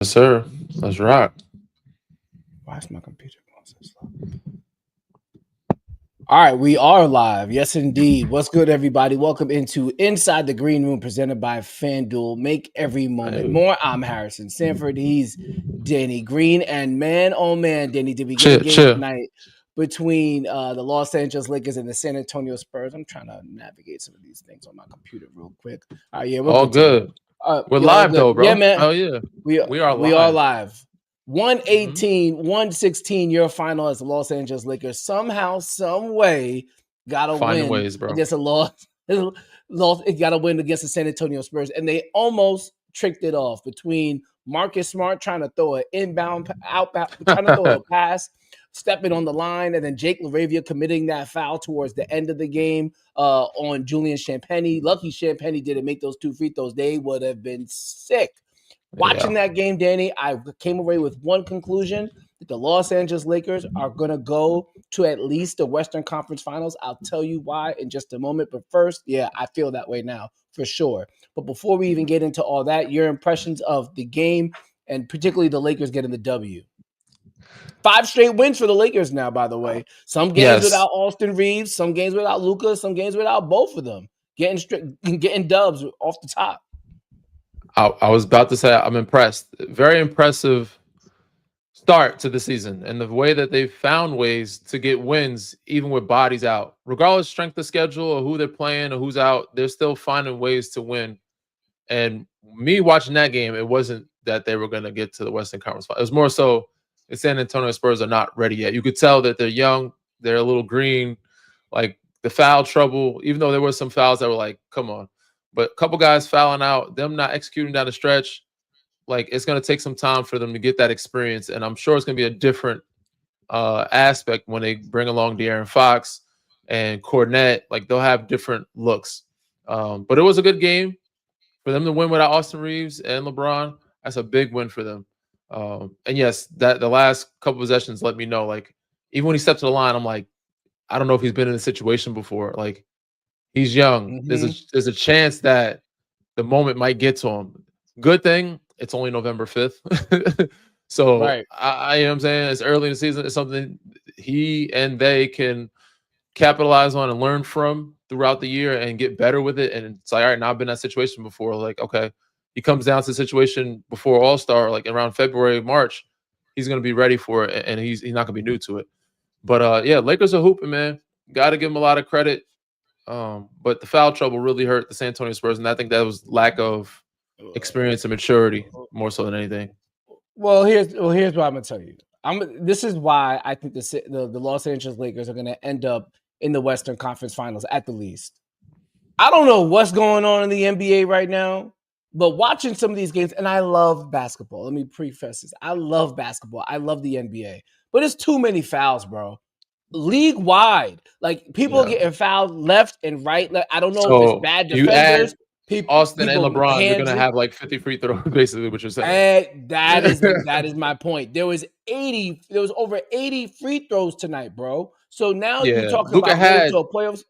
Yes, sir. Let's rock. Why is my computer going so slow? All right, we are live. Yes, indeed. What's good, everybody? Welcome into Inside the Green Room, presented by Fanduel. Make every moment Hey, more. I'm Harrison Sanford. He's Danny Green. And man, oh man, Danny, did we get a chill, game chill. tonight between the Los Angeles Lakers and the San Antonio Spurs? I'm trying to navigate some of these things on my computer real quick. All right, yeah, we're All good today. good. We're You're all live good. though, Yeah, bro. man. Hell yeah. We We are we are live. live. hmm 118, 116 year final as the Los Angeles Lakers somehow, some way got a Finding win ways, bro. against a loss. It got a win against the San Antonio Spurs, and they almost tricked it off between Marcus Smart trying to throw an inbound, outbound, trying to throw a pass, stepping on the line, and then Jake LaRavia committing that foul towards the end of the game on Julian Champagny. Lucky Champagny didn't make those two free throws. They would have been sick. Watching Yeah. that game, Danny, I came away with one conclusion that the Los Angeles Lakers are going to go to at least the Western Conference Finals. I'll tell you why in just a moment. But first, yeah, I feel that way now for sure. But before we even get into all that, your impressions of the game and particularly the Lakers getting the W. 5 straight wins for the Lakers now, by the way. Some games Yes. without Austin Reeves, some games without Luka, some games without both of them. Getting dubs off the top. I was about to say I'm impressed. Very impressive start to the season and the way that they've found ways to get wins even with bodies out. Regardless strength of schedule or who they're playing or who's out, they're still finding ways to win. And me watching that game, it wasn't that they were going to get to the Western Conference Final. It was more so the San Antonio Spurs are not ready yet. You could tell that they're young, they're a little green, like the foul trouble. Even though there were some fouls that were like, come on, but a couple guys fouling out, them not executing down the stretch. Like it's going to take some time for them to get that experience, and I'm sure it's going to be a different aspect when they bring along De'Aaron Fox and Cornette. Like they'll have different looks. But it was a good game for them to win without Austin Reeves and LeBron. That's a big win for them. And yes, that the last couple possessions let me know. Like even when he stepped to the line, I'm like, I don't know if he's been in a situation before. Like he's young. Mm-hmm. There's a chance that the moment might get to him. Good thing it's only November 5th. So Right. I you know what I'm saying it's early in the season. It's something he and they can capitalize on and learn from throughout the year and get better with it. And it's like, all right, now I've been in that situation before. Like, okay, he comes down to the situation before All Star, like around February, March, he's gonna be ready for it, and he's not gonna be new to it. But yeah, Lakers are hooping, man. Got to give him a lot of credit. But the foul trouble really hurt the San Antonio Spurs, and I think that was lack of experience and maturity more so than anything. Well, here's what I'm gonna tell you. This is why I think the Los Angeles Lakers are gonna end up in the Western Conference Finals at the least. I don't know what's going on in the NBA right now, but watching some of these games, and I love basketball. Let me preface this: I love basketball. I love the NBA, but it's too many fouls, bro. League wide, like people are Yeah. getting fouled left and right. Like, I don't know if it's So bad you defenders, add Austin and people LeBron, you're hands. gonna have like 50 free throws, basically what you're saying. And that is my point. There was over 80 free throws tonight, bro. So now you're Yeah, talking Luca about getting to had a playoffs.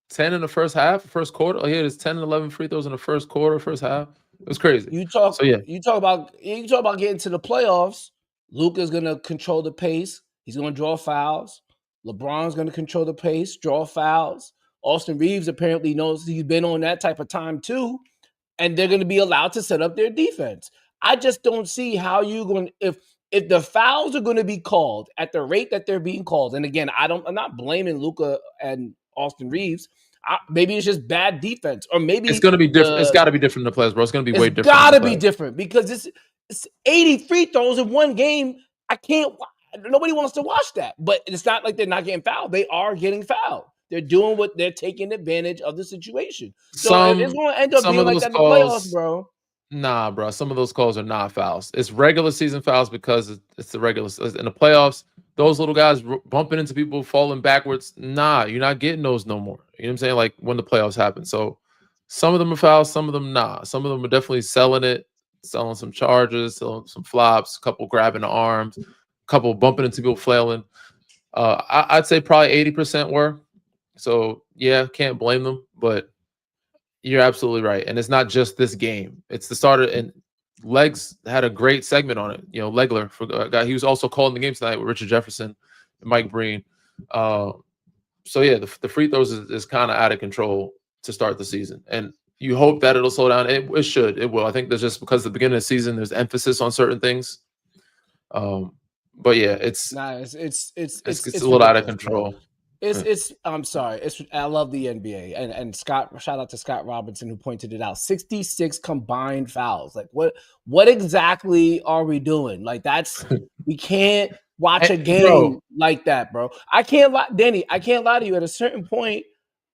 10 in the first half, first quarter. Oh, he had his 10 and 11 free throws in the first quarter, first half. It was crazy. You talk So yeah, you talk about you talk about getting to the playoffs. Luka's gonna control the pace. He's gonna draw fouls. LeBron's gonna control the pace, draw fouls. Austin Reeves apparently knows he's been on that type of time too, and they're going to be allowed to set up their defense. I just don't see how you going if the fouls are going to be called at the rate that they're being called. And again, I'm not blaming Luka and Austin Reeves. Maybe it's just bad defense, or it's maybe gonna be different. It's the got to be different in the playoffs, bro. It's gonna be it's way different in got the to be playoffs. different because it's 80 free throws in one game. I can't. Nobody wants to watch that, but it's not like they're not getting fouled. They are getting fouled. They're doing what they're taking advantage of the situation. So it's Some going to end up some being of like those that in the playoffs, calls, bro. nah, bro. Some of those calls are not fouls. It's regular season fouls because it's the regular in the playoffs. Those little guys bumping into people, falling backwards. Nah, you're not getting those no more. You know what I'm saying? Like when the playoffs happen. So some of them are fouls, some of them nah. Some of them are definitely selling it, selling some charges, selling some flops, a couple grabbing the arms, a couple bumping into people, flailing. I'd say probably 80% were. So yeah, can't blame them, but you're absolutely right. And it's not just this game. It's the starter and Legs had a great segment on it. You know, Legler for guy. He was also calling the game tonight with Richard Jefferson and Mike Breen. So yeah, the free throws is kind of out of control to start the season, and you hope that it'll slow down. It should, it will. I think there's just because the beginning of the season there's emphasis on certain things. But yeah, it's Nah, it's a it's little out of ridiculous, man. control. It's I'm sorry. I love the NBA and Scott, shout out to Scott Robinson who pointed it out. 66 combined fouls. Like what exactly are we doing? Like we can't watch a game like that, bro. I can't lie, Danny, I can't lie to you. At a certain point,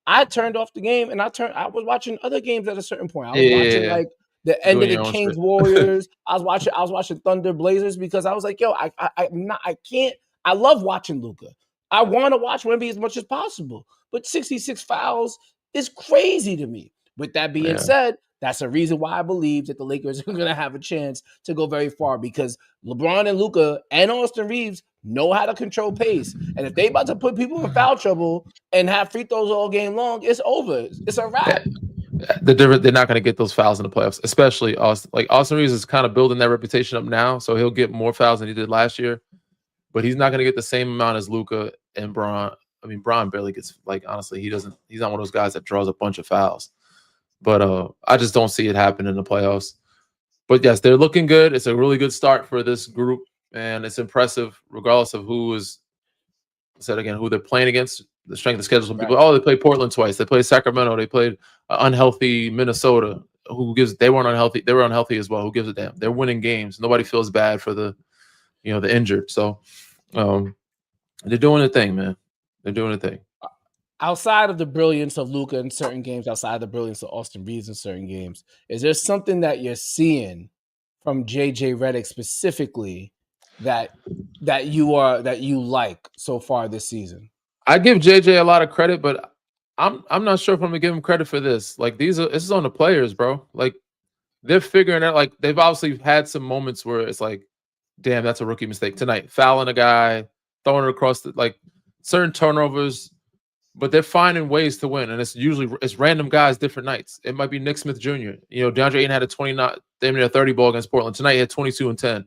I turned off the game and I was watching other games at a certain point. I was watching like the end Doing of the your own Kings shit. Warriors. I was watching Thunder Blazers because I was like, yo, I can't. I love watching Luka. I want to watch Wemby as much as possible, but 66 fouls is crazy to me. With that being said, that's a reason why I believe that the Lakers are going to have a chance to go very far because LeBron and Luka and Austin Reeves know how to control pace. And if they about to put people in foul trouble and have free throws all game long, it's over. It's a wrap. They're not going to get those fouls in the playoffs, especially Austin. Like Austin Reeves is kind of building that reputation up now, so he'll get more fouls than he did last year. But he's not going to get the same amount as Luka and Bron. I mean, Bron barely gets, like, honestly, he's not one of those guys that draws a bunch of fouls. But I just don't see it happen in the playoffs. But yes, they're looking good. It's a really good start for this group, and it's impressive, regardless of who they're playing against. The strength of schedule. Some people, they played Portland twice. They played Sacramento. They played unhealthy Minnesota. They weren't unhealthy. They were unhealthy as well. Who gives a damn? They're winning games. Nobody feels bad for the injured. So they're doing a thing, man. They're doing a thing. Outside of the brilliance of Luka in certain games, outside of the brilliance of Austin Reeves in certain games, is there something that you're seeing from JJ Redick specifically that you like so far this season? I give JJ a lot of credit, but I'm not sure if I'm gonna give him credit for this. Like this is on the players, bro. Like they're figuring out. Like they've obviously had some moments where it's like, damn, that's a rookie mistake tonight. Fouling a guy, throwing it across the certain turnovers, but they're finding ways to win, and it's random guys, different nights. It might be Nick Smith Jr. DeAndre Ayton had a 29, damn near a 30 ball against Portland tonight. He had 22 and 10.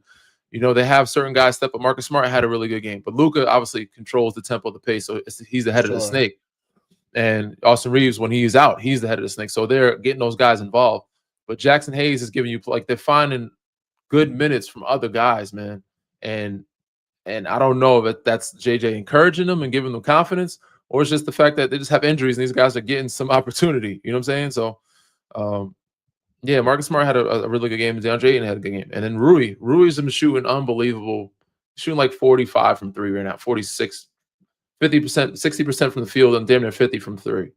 They have certain guys step up. Marcus Smart had a really good game, but Luka obviously controls the tempo of the pace, so he's the head of the snake. And Austin Reeves, when he's out, he's the head of the snake. So they're getting those guys involved. But Jackson Hayes is giving you they're finding good minutes from other guys, man. And I don't know if that's JJ encouraging them and giving them confidence, or it's just the fact that they just have injuries and these guys are getting some opportunity. You know what I'm saying? So, yeah, Marcus Smart had a really good game. And DeAndre Ayton had a good game. And then Rui's been shooting unbelievable, shooting like 45 from three right now, 46, 50%, 60% from the field, and damn near 50 from three.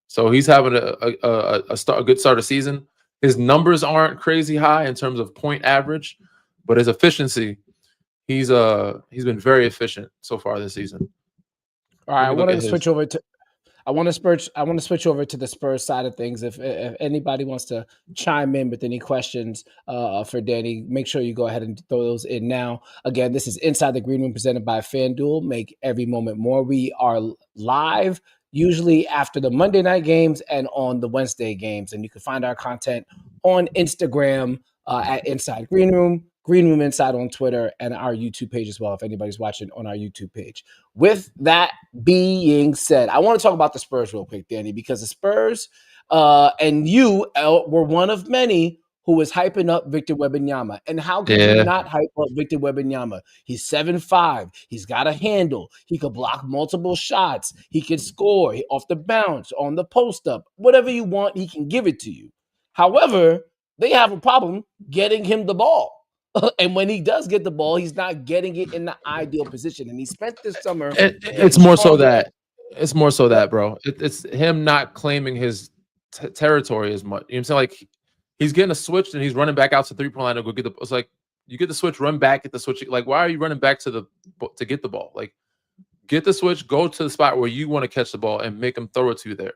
So he's having a good start of season. His numbers aren't crazy high in terms of point average, but his efficiency, he's been very efficient so far this season. All right, I want to switch over to the Spurs side of things. If anybody wants to chime in with any questions for Danny, make sure you go ahead and throw those in now. Again, this is Inside the Green Room presented by Fanduel. Make every moment more. We are live usually after the Monday night games and on the Wednesday games, and you can find our content on Instagram at Inside Green Room. Green Room Inside on Twitter, and our YouTube page as well, if anybody's watching on our YouTube page. With that being said, I want to talk about the Spurs real quick, Danny, because the Spurs and you were one of many who was hyping up Victor Wembanyama. And how could you not hype up Victor Wembanyama? He's 7'5". He's got a handle. He could block multiple shots. He can score off the bounce, on the post-up. Whatever you want, he can give it to you. However, they have a problem getting him the ball. And when he does get the ball, he's not getting it in the ideal position. And he spent this summer. It's more so that. It's more so that, bro. It's him not claiming his territory as much. You know what I'm saying? Like he's getting a switch and he's running back out to 3-point line to go get the. It's like you get the switch, run back, get the switch. Like why are you running back to get the ball? Like get the switch, go to the spot where you want to catch the ball and make him throw it to you there.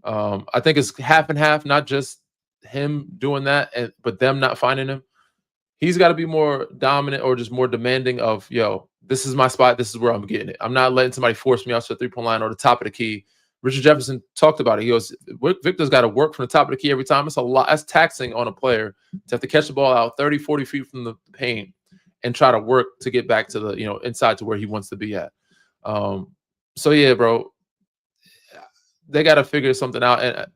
I think it's half and half, not just him doing that, but them not finding him. He's got to be more dominant or just more demanding of, yo, this is my spot. This is where I'm getting it. I'm not letting somebody force me out to the 3-point line or the top of the key Richard Jefferson talked about it. He goes, Victor's got to work from the top of the key every time. It's a lot. That's taxing on a player to have to catch the ball out 30, 40 feet from the paint and try to work to get back to the, inside to where he wants to be at. So yeah, bro, they got to figure something out. And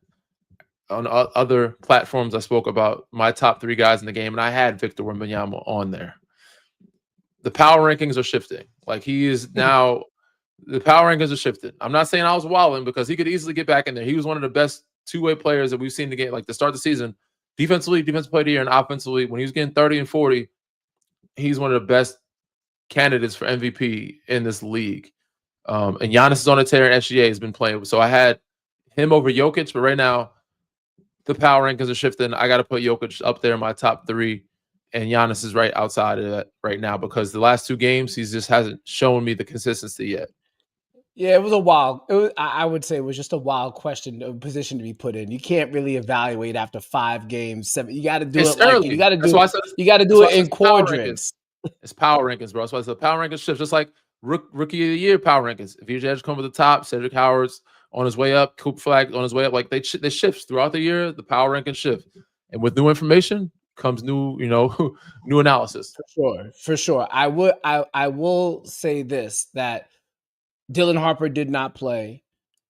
on other platforms, I spoke about my top 3 guys in the game, and I had Victor Wembanyama on there. The power rankings are shifting. Like, he is now, the power rankings are shifting. I'm not saying I was wilding, because he could easily get back in there. He was one of the best two-way players that we've seen the game, like to start the season. Defensively, defensive player of the year, and offensively, when he was getting 30 and 40, he's one of the best candidates for MVP in this league. And Giannis is on a tear, and SGA has been playing. So I had him over Jokic, but right now the power rankings are shifting. I got to put Jokic up there in my top 3, and Giannis is right outside of that right now, because the last 2 games he just hasn't shown me the consistency yet. Yeah, it was a wild. I would say it was just a wild position to be put in. You can't really evaluate after 5 games, 7. You got to do it early. like you got to do. You got to do it in quadrants. It's power rankings, bro. That's why the power rankings shift. Just like rookie of the year power rankings. If VJ come to the top, Cedric Howard's on his way up, Cooper Flag on his way up. Like, they shift throughout the year. The power rankings shift, and with new information comes new, new analysis. For sure. I will say this, that Dylan Harper did not play.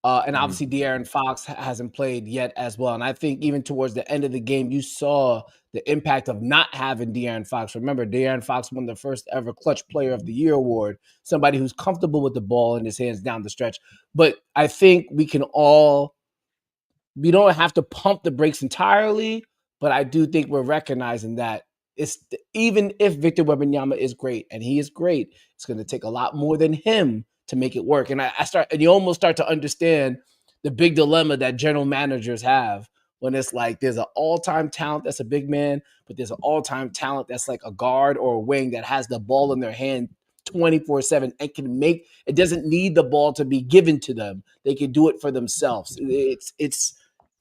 And obviously De'Aaron Fox hasn't played yet as well. And I think even towards the end of the game, you saw the impact of not having De'Aaron Fox. Remember, De'Aaron Fox won the first ever Clutch Player of the Year award, somebody who's comfortable with the ball in his hands down the stretch. But I think we don't have to pump the brakes entirely, but I do think we're recognizing that even if Victor Wembanyama is great, and he is great, it's going to take a lot more than him to make it work. And you almost start to understand the big dilemma that general managers have when it's like there's an all-time talent that's a big man, but there's an all-time talent that's like a guard or a wing that has the ball in their hand 24/7 and can make it. Doesn't need the ball to be given to them. They can do it for themselves. It's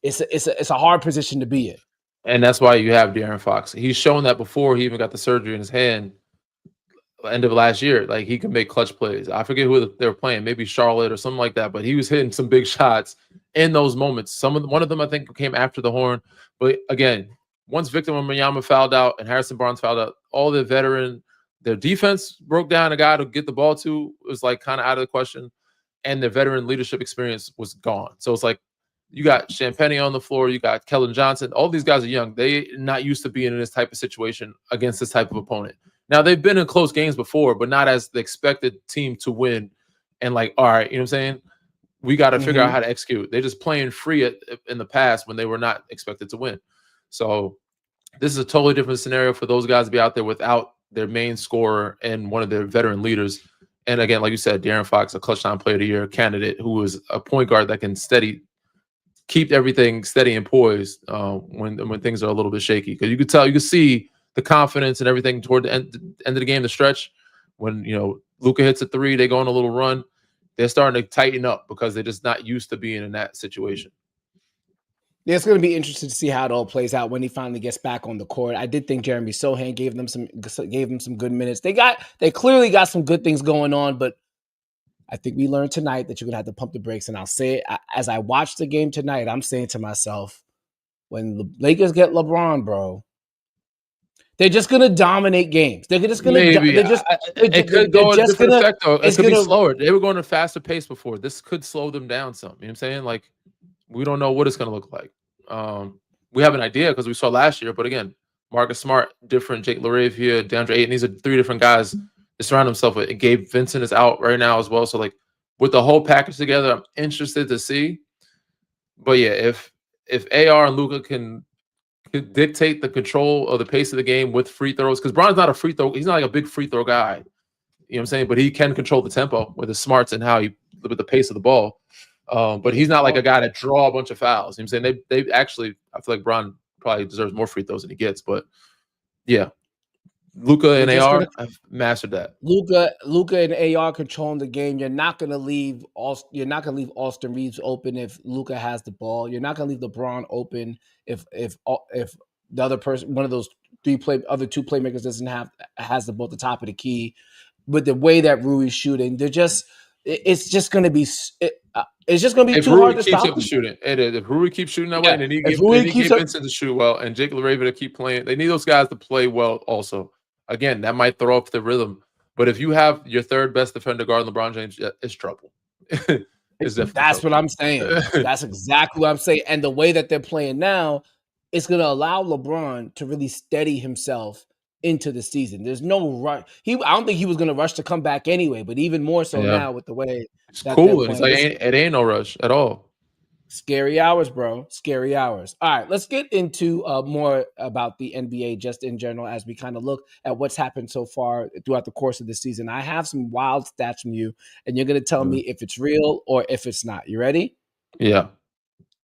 a hard position to be in. And that's why you have De'Aaron Fox. He's shown that before he even got the surgery in his hand, end of last year. Like, he can make clutch plays. I forget who they were playing, maybe Charlotte or something like that, but he was hitting some big shots in those moments. One of them I think came after the horn. But again, once Victor Wembanyama fouled out and Harrison Barnes fouled out, all the their defense broke down. A guy to get the ball to was like kind of out of the question, and their veteran leadership experience was gone. So it's like, you got Champagnie on the floor, you got Kellen Johnson. All these guys are young. They're not used to being in this type of situation against this type of opponent. Now, they've been in close games before, but not as the expected team to win. And like, all right, you know what I'm saying? We got to figure out how to execute. They're just playing free in the past when they were not expected to win. So this is a totally different scenario for those guys to be out there without their main scorer and one of their veteran leaders. And again, like you said, De'Aaron Fox, a clutch time player of the year candidate, who is a point guard that can keep everything steady and poised when things are a little bit shaky. Because you could see the confidence and everything toward the end of the game, the stretch, when Luka hits a 3, they go on a little run. They're starting to tighten up because they're just not used to being in that situation. Yeah, it's going to be interesting to see how it all plays out when he finally gets back on the court. I did think Jeremy Sohan gave them some good minutes. They clearly got some good things going on, but I think we learned tonight that you're going to have to pump the brakes. And I'll say it, as I watch the game tonight, I'm saying to myself, when the Lakers get LeBron, bro, they're just going to dominate games. They're just going to. It could go a different effect, though. It could be slower. They were going at a faster pace before. This could slow them down some. You know what I'm saying? Like, we don't know what it's going to look like. We have an idea because we saw last year. But again, Marcus Smart, different. Jake LaRavia, DeAndre Ayton. These are 3 different guys to surround himself with. Gabe Vincent is out right now as well. So, like, with the whole package together, I'm interested to see. But yeah, if AR and Luka can dictate the control of the pace of the game with free throws, because Bron's not a free throw. He's not like a big free throw guy. You know what I'm saying? But he can control the tempo with his smarts and with the pace of the ball. But he's not like a guy that draw a bunch of fouls. You know what I'm saying? They actually, I feel like Bron probably deserves more free throws than he gets. But yeah, Luka and AR have mastered that. Luka and AR controlling the game. You're not going to leave Austin Reeves open if Luka has the ball. You're not going to leave LeBron open if the other person, one of those other 2 playmakers has the ball at the top of the key. But the way that Rui's shooting, they're just it's just going to be it's just going to be If too hard Rui to keeps stop up the them. shooting, it is. If Rui keeps shooting that way, Yeah, and they if they Rui need keeps Gabe up, Vincent to shoot well, and Jake LaRavia to keep playing, they need those guys to play well. Also, again, that might throw off the rhythm. But if you have your third best defender guard, LeBron James, it's trouble. It's definitely that's what trouble. I'm saying. That's exactly what I'm saying. And the way that they're playing now, it's going to allow LeBron to really steady himself into the season. There's no rush. I don't think he was going to rush to come back anyway, but even more so Yeah, now with the way it's that they're cool, and it's playing. like This it ain't no rush at all. scary hours, bro. Scary hours. All right, let's get into more about the NBA just in general as we kind of look at what's happened so far throughout the course of the season. I have some wild stats from you, and you're going to tell me if it's real or if it's not. You ready? Yeah.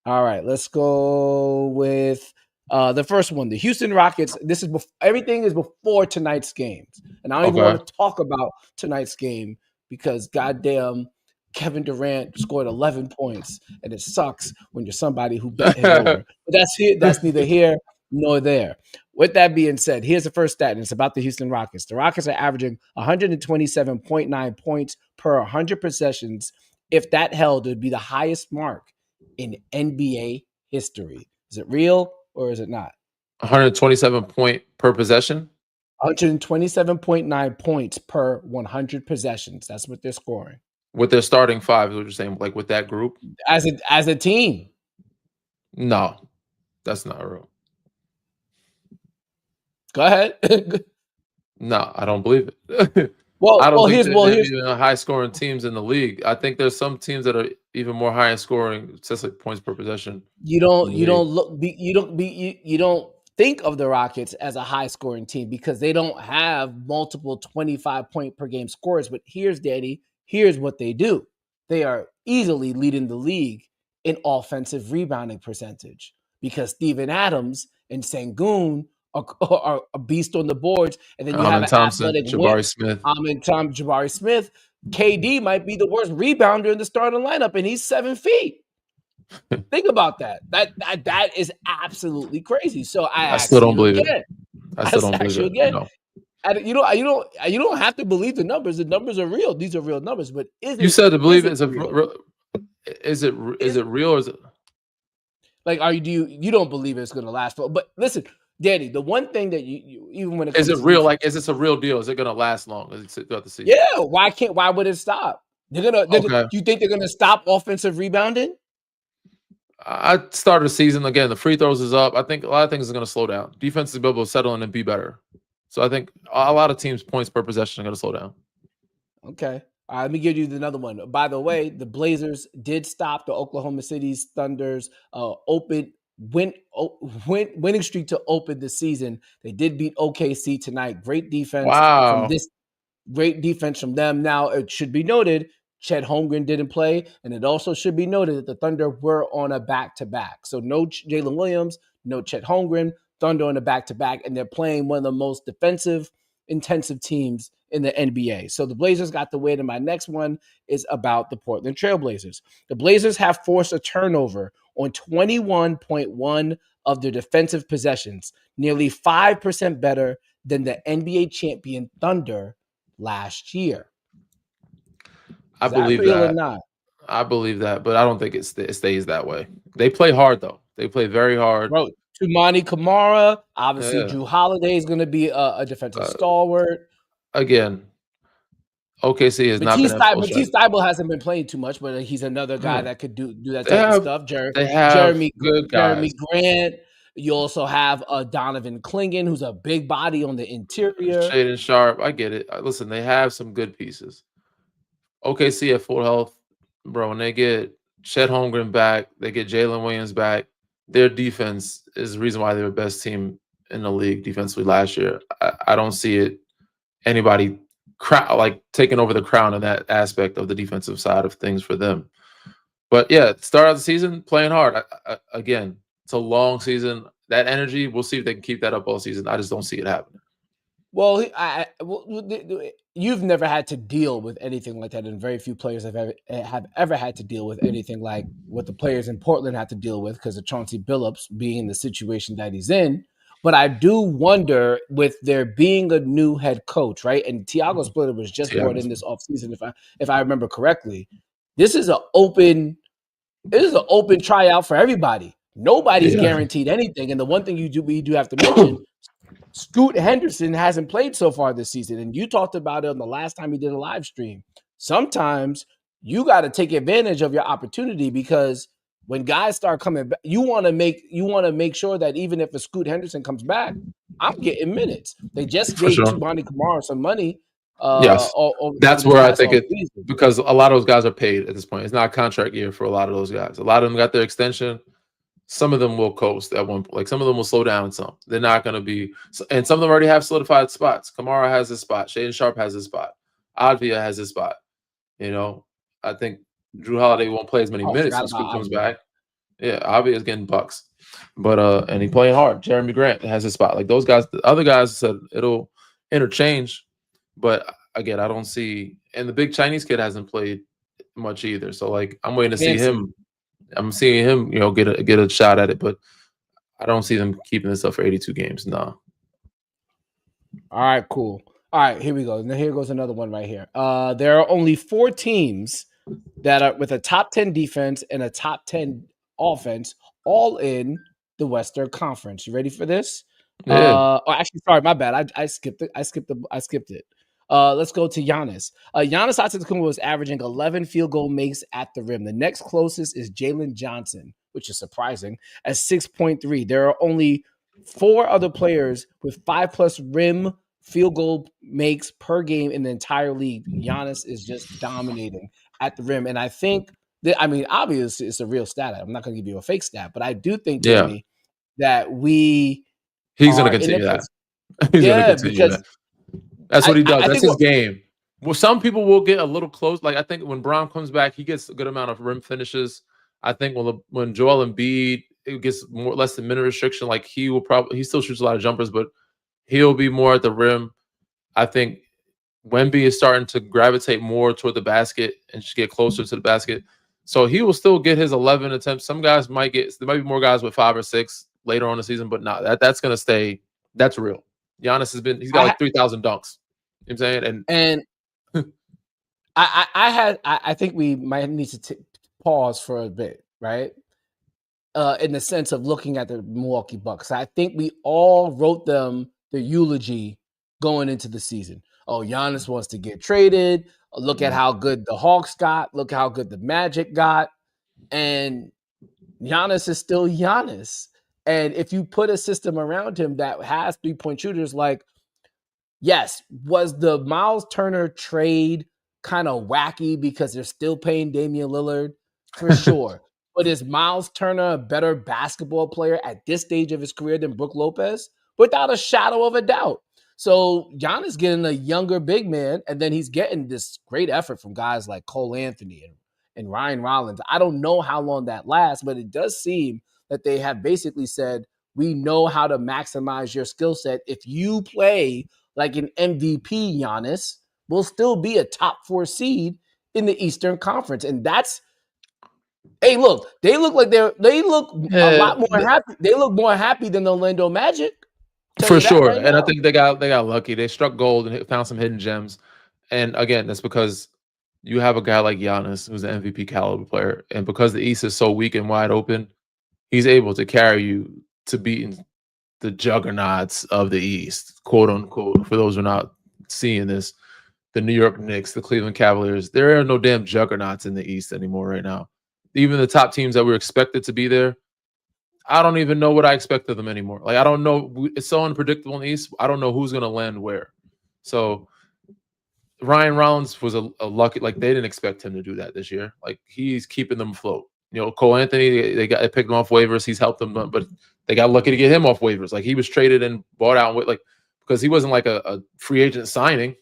All right, let's go with the first one. The Houston Rockets. This is everything is before tonight's games, and I don't even Okay. want to talk about tonight's game because goddamn, Kevin Durant scored 11 points, and it sucks when you're somebody who bet him over. But that's neither here nor there. With that being said, here's the first stat, and it's about the Houston Rockets. The Rockets are averaging 127.9 points per 100 possessions. If that held, it would be the highest mark in NBA history. Is it real or is it not? 127 point per possession 127.9 points per 100 possessions. That's what they're scoring with their starting five. Is what you're saying? Like with that group? as a team. No, that's not real. Go ahead. No, I don't believe it. I don't well, think here's that well they're here's even high scoring teams in the league. I think there's some teams that are even more high in scoring, just like points per possession in the you league. don't look be you don't be you don't think of the Rockets as a high scoring team because they don't have multiple 25-point per game scores. But here's what they do. They are easily leading the league in offensive rebounding percentage because Steven Adams and Sengun are a beast on the boards, and then you have Amin an Thompson, athletic wing. Jabari Smith. Jabari Smith. KD might be the worst rebounder in the starting lineup, and he's 7 feet. Think about that. That is absolutely crazy. So I I still ask don't you believe it. again. I I still don't ask believe you it. again. No. And you don't have to believe the numbers. The numbers are real. These are real numbers. But You said to believe it. real? Is it real or is it? Like, you don't believe it's going to last? But listen, Danny, the one thing that you even when it Is comes it to real? defense, Like, is this a real deal? Is it going to last long? Is it throughout the season? yeah, why would it stop? Okay. You think they're gonna stop offensive rebounding? I started the season again. The free throws is up. I think a lot of things are going to slow down. Defense is be able to settle in and be better. So I think a lot of teams' points per possession are going to slow down. Okay. All right, let me give you another one. By the way, the Blazers did stop the Oklahoma City's Thunder's winning streak to open the season. They did beat OKC tonight. Wow. Great defense from them. Now, it should be noted, Chet Holmgren didn't play, and it also should be noted that the Thunder were on a back-to-back. So no Jalen Williams, no Chet Holmgren, Thunder on a back-to-back, and they're playing one of the most defensive-intensive teams in the NBA. So the Blazers got the win, and my next one is about the Portland Trailblazers. The Blazers have forced a turnover on 21.1 of their defensive possessions, nearly 5% better than the NBA champion Thunder last year. I Is that believe real or that. not? I believe that, but I don't think it stays that way. They play hard though. They play very hard. Bro, Tumani Kamara, obviously Yeah. Drew Holiday is going to be a defensive stalwart. Again, OKC has not been at full Matisse strength. Thybulle hasn't been playing too much, but he's another guy Yeah. that could do that They type of have stuff. they have Jeremy good guys. Grant. You also have Donovan Clingan, who's a big body on the interior. Shaden Sharp. I get it. Listen, they have some good pieces. OKC at full health, bro. When they get Chet Holmgren back, they get Jalen Williams back. Their defense is the reason why they were the best team in the league defensively last year. I don't see it anybody like taking over the crown in that aspect of the defensive side of things for them. But yeah, start of the season playing hard. Again, it's a long season. That energy, we'll see if they can keep that up all season. I just don't see it happening. Well, you've never had to deal with anything like that, and very few players have ever had to deal with anything like what the players in Portland had to deal with because of Chauncey Billups being in the situation that he's in. But I do wonder with there being a new head coach, right? And Thiago Splitter was just brought in this offseason, if I remember correctly. This is an open tryout for everybody. Nobody's guaranteed anything. And the one thing we do have to mention, Scoot Henderson hasn't played so far this season. And you talked about it on the last time he did a live stream. Sometimes you got to take advantage of your opportunity, because when guys start coming back, you want to make sure that even if a Scoot Henderson comes back, I'm getting minutes. They just For gave sure. Tubani Kamara some money. Yes. Over That's this where I past think it, offseason. because a lot of those guys are paid at this point. It's not a contract year for a lot of those guys. A lot of them got their extension. Some of them will coast at one point. Like, some of them will slow down some. They're not going to be, and some of them already have solidified spots. Kamara has his spot. Shaden Sharp has his spot. Advia has his spot. You know, I think Drew Holiday won't play as many Oh, I minutes forgot when about Scoot comes Avdia. back. Yeah, Avia is getting bucks. But and he playing hard. Jeremy Grant has his spot. Like, those guys, the other guys said it'll interchange. But again, I don't see, and the big Chinese kid hasn't played much either. So, like, I'm waiting to see Fancy. him. I'm seeing him, get a shot at it, but I don't see them keeping this up for 82 games. No. All right, cool. All right, here we go. Now here goes another one right here. There are only 4 teams that are with a top 10 defense and a top 10 offense, all in the Western Conference. You ready for this? Yeah. Actually, sorry, my bad. I skipped it. I skipped it. Let's go to Giannis. Giannis Antetokounmpo was averaging 11 field goal makes at the rim. The next closest is Jalen Johnson, which is surprising, at 6.3. There are only 4 other players with 5+ rim field goal makes per game in the entire league. Giannis is just dominating at the rim. And I think that, obviously it's a real stat. I'm not going to give you a fake stat, but I do think, Yeah. Danny, that we He's going are to in a continue that. place. He's going to Yeah, continue because that. That's what he does. I That's think his game. Well, some people will get a little close. Like, I think when Brown comes back, he gets a good amount of rim finishes. I think when Joel Embiid, it gets less than minute restriction, like, he still shoots a lot of jumpers, but he'll be more at the rim. I think Wemby is starting to gravitate more toward the basket and just get closer to the basket. So he will still get his 11 attempts. Some guys there might be more guys with 5 or 6 later on in the season, but that's going to stay. That's real. Giannis he's got like 3,000 dunks. You know what I'm saying? And I think we might need to pause for a bit, right? In the sense of looking at the Milwaukee Bucks. I think we all wrote them the eulogy going into the season. Oh, Giannis wants to get traded. Look at how good the Hawks got. Look how good the Magic got. And Giannis is still Giannis. And if you put a system around him that has 3-point shooters, like, yes, was the Miles Turner trade kind of wacky because they're still paying Damian Lillard? For sure. But is Miles Turner a better basketball player at this stage of his career than Brook Lopez? Without a shadow of a doubt. So Giannis getting a younger big man, and then he's getting this great effort from guys like Cole Anthony and Ryan Rollins. I don't know how long that lasts, but it does seem that they have basically said, we know how to maximize your skill set. If you play like an MVP, Giannis will still be a top 4 seed in the Eastern Conference. And that's, hey, look, they look like they look a lot more happy. They look more happy than the Orlando Magic. For sure. Right, and I think they got lucky. They struck gold and found some hidden gems. And again, that's because you have a guy like Giannis, who's an MVP caliber player. And because the East is so weak and wide open, he's able to carry you to beating the juggernauts of the East, quote unquote. For those who are not seeing this, the New York Knicks, the Cleveland Cavaliers, there are no damn juggernauts in the East anymore right now. Even the top teams that were expected to be there, I don't even know what I expect of them anymore. Like, I don't know. It's so unpredictable in the East. I don't know who's going to land where. So Ryan Rollins was a lucky, like, they didn't expect him to do that this year. Like, he's keeping them afloat. Cole Anthony, they picked him off waivers. He's helped them, but they got lucky to get him off waivers. Like, he was traded and bought out with, like, because he wasn't like a free agent signing,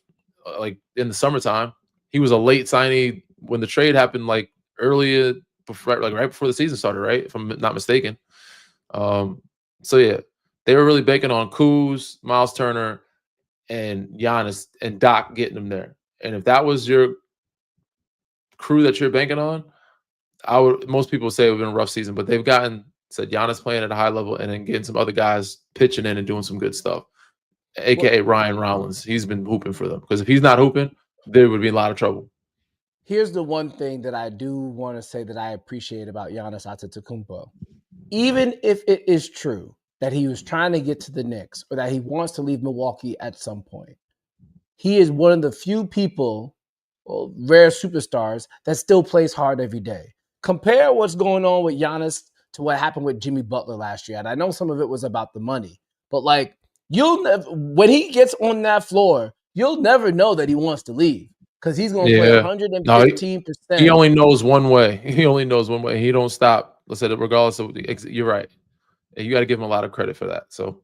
like, in the summertime. He was a late signee when the trade happened, like, earlier before, like, right before the season started, right? If I'm not mistaken. So yeah, they were really banking on Kuz, Miles Turner, and Giannis and Doc getting them there. And if that was your crew that you're banking on, most people say it would have been a rough season, but they've gotten Said Giannis playing at a high level and then getting some other guys pitching in and doing some good stuff. AKA Ryan Rollins. He's been hooping for them. Because if he's not hooping, there would be a lot of trouble. Here's the one thing that I do want to say that I appreciate about Giannis Antetokounmpo. Even if it is true that he was trying to get to the Knicks or that he wants to leave Milwaukee at some point, he is one of the few people, well, rare superstars, that still plays hard every day. Compare what's going on with Giannis to what happened with Jimmy Butler last year. And I know some of it was about the money, but like when he gets on that floor, you'll never know that he wants to leave because he's going to play 115%. He only knows one way. He only knows one way. He don't stop. Let's say that regardless of you're right. You got to give him a lot of credit for that. So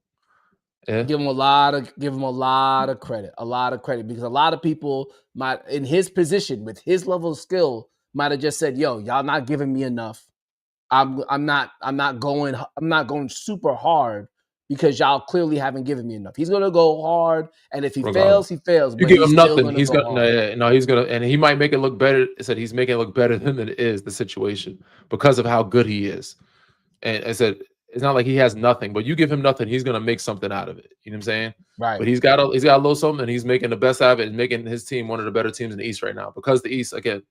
yeah. Give him a lot of credit, because a lot of people might, in his position with his level of skill, might have just said, "Yo, y'all not giving me enough. I'm not going super hard because y'all clearly haven't given me enough." He's gonna go hard, and if he fails, he fails. You give him nothing. He's gonna he's gonna, and he might make it look better. I said he's making it look better than it is, the situation, because of how good he is. And I said, it's not like he has nothing, but you give him nothing, he's gonna make something out of it. You know what I'm saying? Right. But he's got a little something, and he's making the best out of it, and making his team one of the better teams in the East right now. Because the East, again,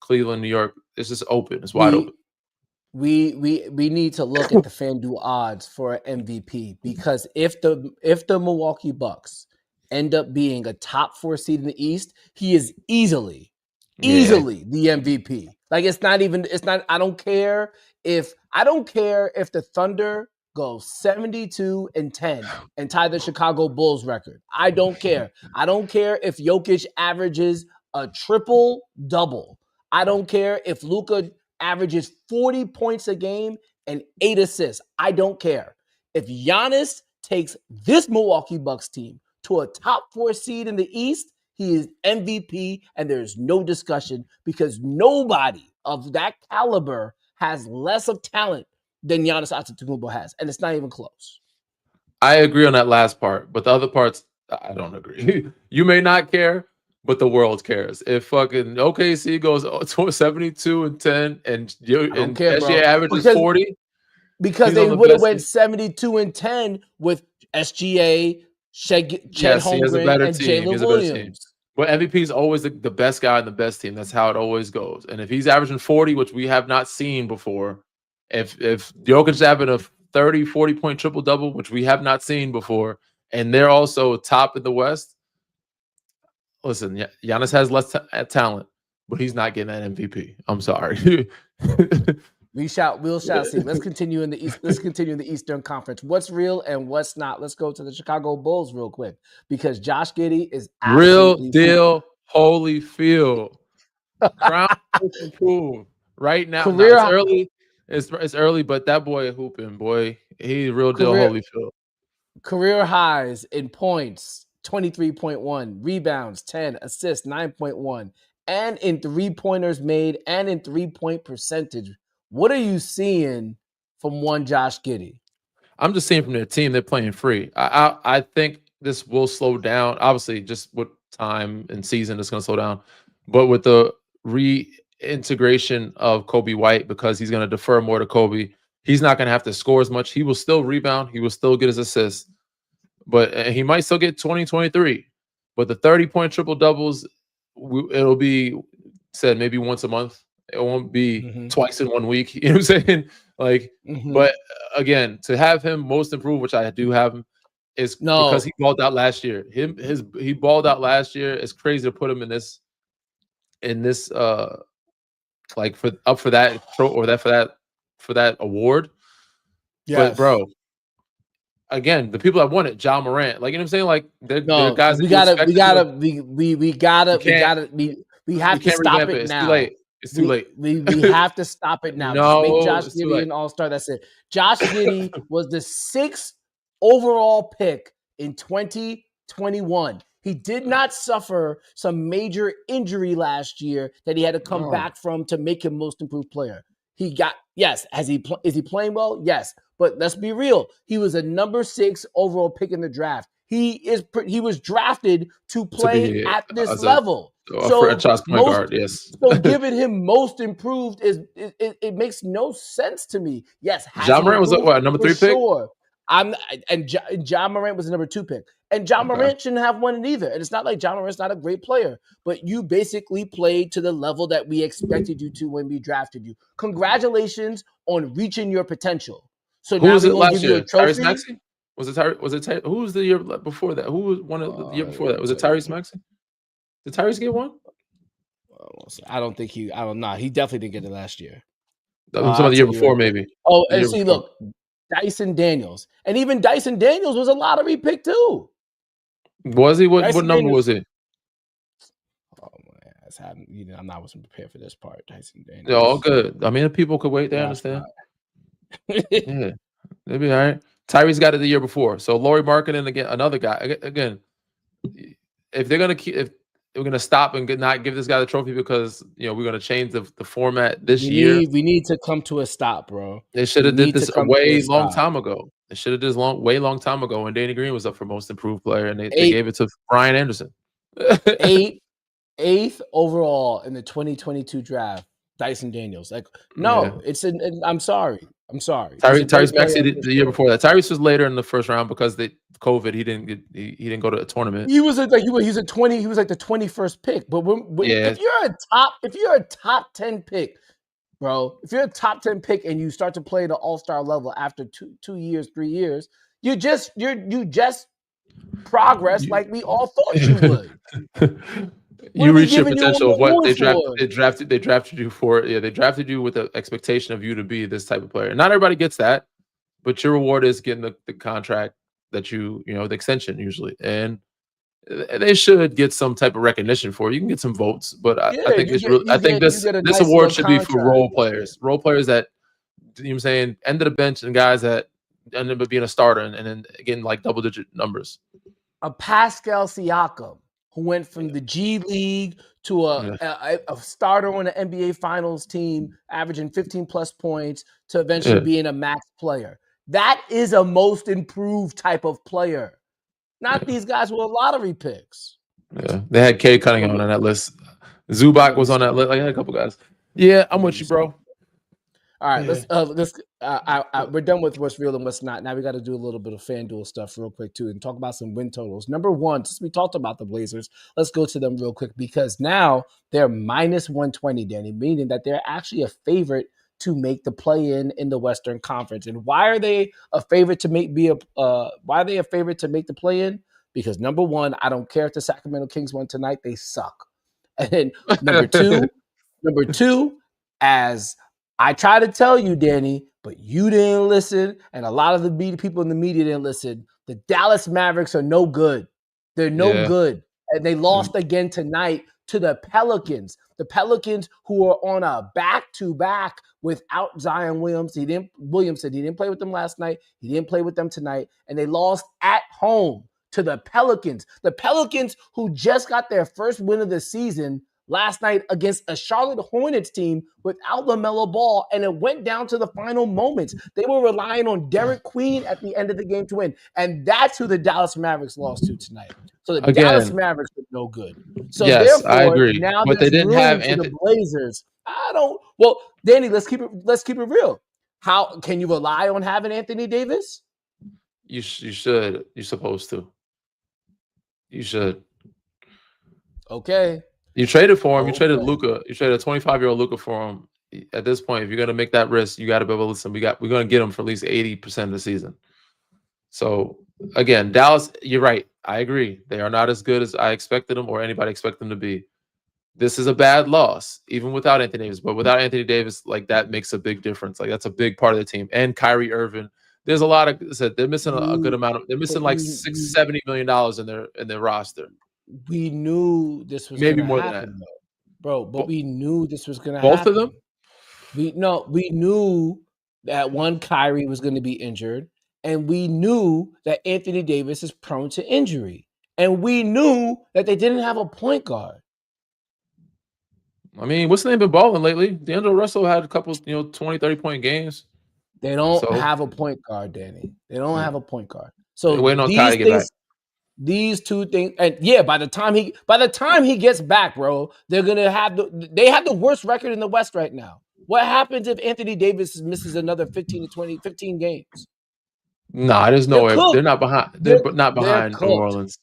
Cleveland, New York, it's just open. It's wide open. We need to look at the FanDuel odds for an MVP, because if the Milwaukee Bucks end up being a top 4 seed in the East, he is easily the MVP. Like I don't care if the Thunder go 72-10 and tie the Chicago Bulls record. I don't care. I don't care if Jokic averages a triple-double. I don't care if Luka averages 40 points a game and 8 assists. I don't care. If Giannis takes this Milwaukee Bucks team to a top 4 seed in the East, he is MVP, and there's no discussion, because nobody of that caliber has less of talent than Giannis Antetokounmpo has, and it's not even close. I agree on that last part, but the other parts, I don't agree. You may not care, but the world cares. If fucking OKC goes 72-10 and SGA averages 40, because they would have went 72-10 with SGA, Chet Holmgren, and Jalen Williams. But MVP is always the best guy in the best team. That's how it always goes. And if he's averaging 40, which we have not seen before, if Jokic's having a 30, 40-point triple-double, which we have not seen before, and they're also top in the West, listen, Giannis has less talent, but he's not getting that MVP. I'm sorry. We'll shall see. Let's continue in the East. Let's continue in the Eastern Conference. What's real and what's not? Let's go to the Chicago Bulls real quick, because Josh Giddey is real deal. Holyfield, crown improved right now. It's early. It's early, but that boy hooping, boy, he real deal. Holyfield. Career highs in points: 23.1, rebounds 10, assists 9.1, and in 3-pointers made, and in 3-point percentage. What are you seeing from one Josh Giddey? I'm just seeing from their team, they're playing free. I think this will slow down. Obviously, just with time and season, it's going to slow down. But with the reintegration of Kobe White, because he's going to defer more to Kobe, he's not going to have to score as much. He will still rebound. He will still get his assists. But he might still get 20, 23. But the 30-point triple-doubles, it'll be said maybe once a month. It won't be twice in 1 week. You know what I'm saying? Like, but again, to have him most improved, which I do have him, is because he balled out last year. He balled out last year. It's crazy to put him in this like for that award. Yes. But bro, again, the people that won it, Ja Morant, like, you know what I'm saying? Like, they're guys. We have to stop it now. It's too late. We have to stop it now. No, make Josh Giddey an all-star. That's it. Josh Giddey was the 6th overall pick in 2021. He did not suffer some major injury last year that he had to come back from to make him most improved player. Is he playing well? Yes. But let's be real. He was a number 6 overall pick in the draft. He was drafted to To play be at this as a level. So franchise point most guard, yes. so giving him most improved it makes no sense to me. Yes, has Ja he Morant was improved? what, number For 3 pick? sure. John Morant was the number 2 pick. And John Okay. Morant shouldn't have won it either. And it's not like John Morant's not a great player, but you basically played to the level that we expected you to when we drafted you. Congratulations on reaching your potential. So Who now was we're it gonna last give you a year? Tyrese trophy. Maxey? Was it who was the year before that? Who was one of the year before Let that? me Was it tell you. Tyrese Maxey? Did Tyrese get one? I don't think he. I don't know. He definitely didn't get it last year. I'm talking about I'll the year tell you before, right now. maybe. Oh, The and year see, before. look, Dyson Daniels, and even Dyson Daniels was a lottery pick too. Was he? What Dyson number Daniels. was he? Oh man, I wasn't prepared for this part. Dyson Yeah, all Daniels. good. I mean, if people could wait, they Last understand. night. Yeah, they'll be all right. Tyrese got it the year before. So Laurie Markkinen, again, another guy. Again, if they're gonna if we're gonna stop and not give this guy the trophy because we're gonna change the format this year. We need to come to a stop, bro. They should We have did need to this a come to a way long stop. time ago. They should have did this way long time ago when Danny Green was up for most improved player, and they Eight- gave it to Brian Anderson. Eighth overall in the 2022 draft, Dyson Daniels. Like, no, I'm sorry. He's a great Tyrese player Maxey for the year sure. before that. Tyrese was later in the first round because COVID. He didn't go to a tournament. He was like he's a 20. He was like the 21st pick. But if you're a top 10 pick, bro, if you're a top 10 pick and you start to play the all-star level after 2 years, 3 years, you just progress like we all thought you would. You reach your giving you potential of what they for? drafted you for. Yeah, they drafted you with the expectation of you to be this type of player. Not everybody gets that, but your reward is getting the contract that the extension usually, and they should get some type of recognition for it. You can get some votes, but I think this award should be for role players that what I'm saying, end of the bench and guys that end up being a starter and then again like double-digit numbers. A Pascal Siakam who went from the G League to a starter on the NBA Finals team, averaging 15 plus points, to eventually being a max player. That is a most improved type of player. Not these guys who are lottery picks. Yeah, they had Cade Cunningham on that list. Zubac was on that list. Like, I had a couple guys. Yeah, I'm with you, bro. All right, we're done with what's real and what's not. Now we got to do a little bit of FanDuel stuff real quick too, and talk about some win totals. Number one, since we talked about the Blazers, let's go to them real quick because now they're minus 120, Danny, meaning that they're actually a favorite to make the play-in the Western Conference. And why are they a favorite to make the play-in? Because number one, I don't care if the Sacramento Kings won tonight, they suck. And then number two, as I try to tell you, Danny, but you didn't listen, and a lot of the people in the media didn't listen. The Dallas Mavericks are no good. They're no good. And they lost again tonight to the Pelicans. The Pelicans, who are on a back-to-back without Zion Williamson. Williamson. He didn't play with them last night. He didn't play with them tonight. And they lost at home to the Pelicans. The Pelicans, who just got their first win of the season last night against a Charlotte Hornets team without LaMelo Ball, and it went down to the final moments. They were relying on Derek Queen at the end of the game to win, and that's who the Dallas Mavericks lost to tonight. So the Dallas Mavericks are no good. So yes, therefore, I agree. now but they didn't have the Blazers. Well, Danny, let's keep it real. How can you rely on having Anthony Davis? You should. You're supposed to. You should. Okay. You traded for him. You traded Luka. You traded a 25-year-old Luka for him. At this point, if you're gonna make that risk, you got to be able to listen. We're gonna get him for at least 80% of the season. So again, Dallas, you're right. I agree. They are not as good as I expected them or anybody expected them to be. This is a bad loss, even without Anthony Davis. But without Anthony Davis, like that makes a big difference. Like that's a big part of the team. And Kyrie Irving. There's a lot of they're missing a good amount of. They're missing like $70 million in their roster. We knew this was maybe more happen, than that, bro. But we knew this was going to happen. Both of them. We knew that Kyrie was going to be injured, and we knew that Anthony Davis is prone to injury, and we knew that they didn't have a point guard. I mean, what's the name been balling lately? D'Angelo Russell had a couple, 20, 30-point games. They don't have a point guard, Danny. They don't have a point guard. So waiting on Kai to get back. These two things, and yeah, by the time he gets back, bro, they're gonna have they have the worst record in the West right now. What happens if Anthony Davis misses another 15 to 20, 15 games? Nah, there's no They're way. They're cooked. not behind. They're They're not they're behind New cooked. Orleans.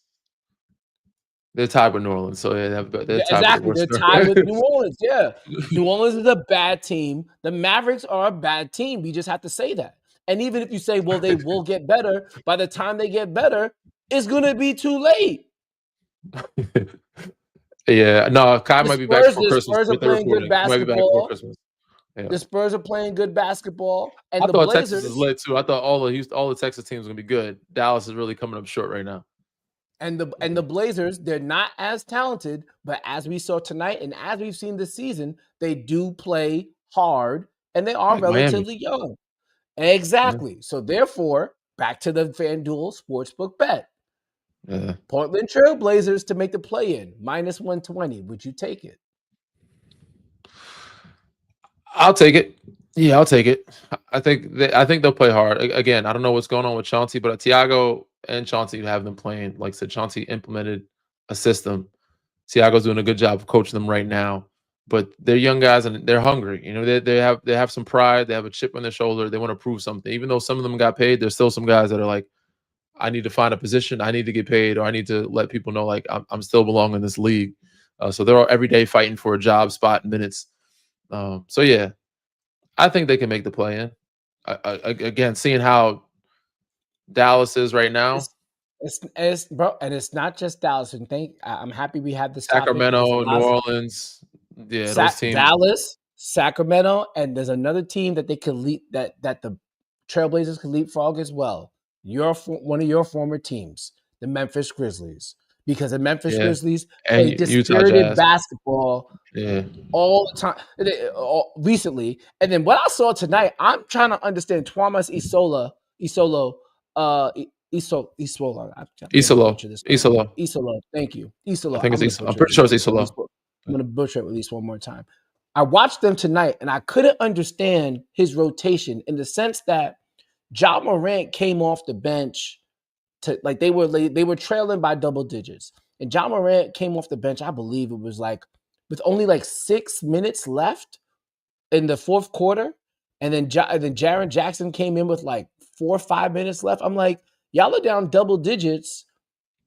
They're tied with New Orleans, so yeah, they're tied with the Exactly. worst They're tied with record. New Orleans. Yeah. New Orleans is a bad team. The Mavericks are a bad team. We just have to say that. And even if you say, well, they will get better, by the time they get better, it's going to be too late. Yeah, no, Kai might be back before The Christmas. Spurs are What they're playing good reporting, he might be back before basketball. Christmas. Yeah, The Spurs are playing good basketball. And I the thought Texas is Blazers lit too. I thought all the Texas teams were gonna be good. Dallas is really coming up short right now. and the Blazers, they're not as talented, but as we saw tonight and as we've seen this season, they do play hard and they are Like Miami. relatively young. Yeah, Exactly. So therefore, back to the FanDuel Sportsbook bet. yeah. Portland Trail Blazers to make the play-in, minus 120. Would you take it? I'll take it. Yeah, I'll take it. I think they'll play hard. Again, I don't know what's going on with Chauncey, but Tiago and Chauncey have them playing. Like I said, Chauncey implemented a system. Tiago's doing a good job of coaching them right now. But they're young guys and they're hungry. You know, they have some pride. They have a chip on their shoulder. They want to prove something. Even though some of them got paid, there's still some guys that are like, I need to find a position. I need to get paid, or I need to let people know like I'm still belong in this league. So they're all every day fighting for a job spot and minutes. So yeah, I think they can make the play in. Again, seeing how Dallas is right now, It's bro, and it's not just Dallas. And I'm happy we had this topic because a Sacramento, New lot of Orleans, yeah, those teams. Dallas, Sacramento, and there's another team that they could leap that the Trailblazers could leapfrog as well. One of your former teams, the Memphis Grizzlies, because the Memphis Yeah, Grizzlies and play Utah dispirited Jazz. basketball Yeah, all the time recently. And then what I saw tonight, I'm trying to understand Twamas Isolo, Isola. I'm gonna Isolo, butcher this. Isolo. Isola, thank you. I Isola. think I'm it's gonna Isolo. I'm butcher pretty sure it's at least Isolo. I'm gonna butcher it at least one more time. I watched them tonight and I couldn't understand his rotation in the sense that Ja Morant came off the bench to like they were trailing by double digits. And Ja Morant came off the bench, I believe it was like with only like 6 minutes left in the fourth quarter. And then Jaren Jackson came in with like 4 or 5 minutes left. I'm like, y'all are down double digits.